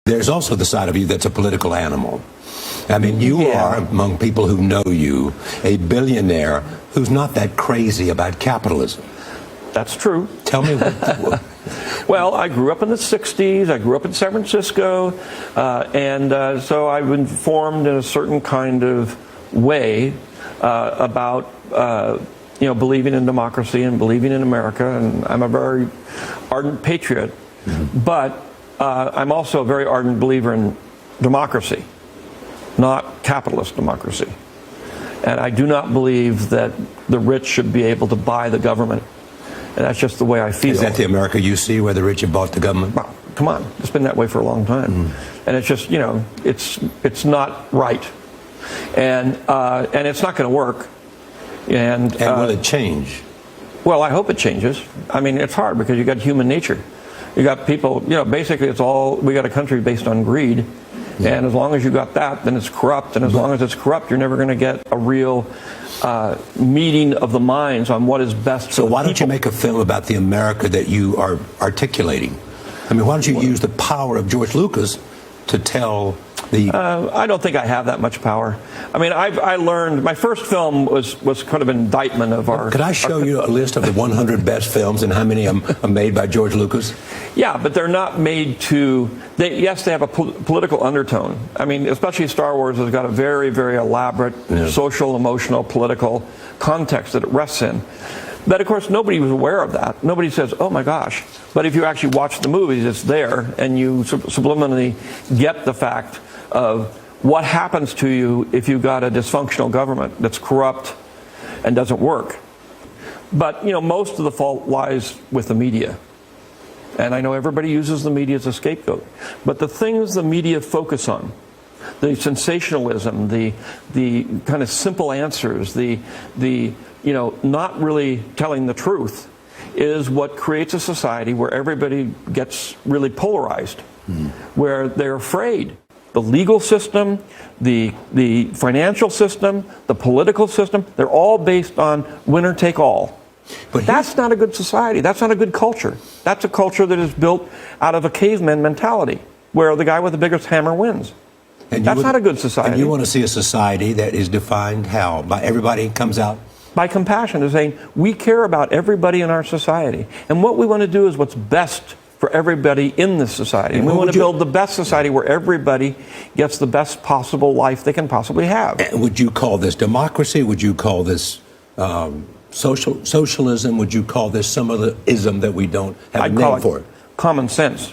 There's also the side of you that's a political animal. I mean, you are, among people who know you, a billionaire who's not that crazy about capitalism. That's true. Tell me what... Well, I grew up in the 60s. I grew up in San Francisco. So I've been formed in a certain kind of way about believing in democracy and believing in America. And I'm a very ardent patriot. Mm-hmm. But I'm also a very ardent believer in democracy, not capitalist democracy. And I do not believe that the rich should be able to buy the government. And that's just the way I feel. Is that the America you see, where the rich have bought the government? Well, come on. It's been that way for a long time. And it's just, it's not right. And it's not going to work. And will it change? Well, I hope it changes. I mean, it's hard because you got human nature. You got people, basically we got a country based on greed. Yeah. And as long as you got that, then it's corrupt. And as long as it's corrupt, you're never going to get a real meeting of the minds on what is best. So why don't you make a film about the America that you are articulating? I mean, why don't you use the power of George Lucas to tell the... I don't think I have that much power. I mean, I learned, my first film was kind of an indictment of our... Could I show you a list of the 100 best films and how many are made by George Lucas? Yeah, but they're not made to... Yes, they have a political undertone. I mean, especially Star Wars has got a very, very elaborate social, emotional, political context that it rests in. But of course, nobody was aware of that. Nobody says, oh my gosh. But if you actually watch the movies, it's there, and you subliminally get the fact of what happens to you if you've got a dysfunctional government that's corrupt and doesn't work. But, most of the fault lies with the media. And I know everybody uses the media as a scapegoat. But the things the media focus on, the sensationalism, the kind of simple answers, the not really telling the truth, is what creates a society where everybody gets really polarized, where they're afraid. The legal system, the financial system, the political system, they're all based on winner take all. But that's not a good society. That's not a good culture. That's a culture that is built out of a caveman mentality, where the guy with the biggest hammer wins. And that's not a good society. And you want to see a society that is defined how? By everybody comes out? By compassion, is saying we care about everybody in our society. And what we want to do is what's best for everybody in this society. And we want to build the best society where everybody gets the best possible life they can possibly have. And would you call this democracy? Would you call this socialism? Would you call this some other ism that we don't have a name for? Common sense.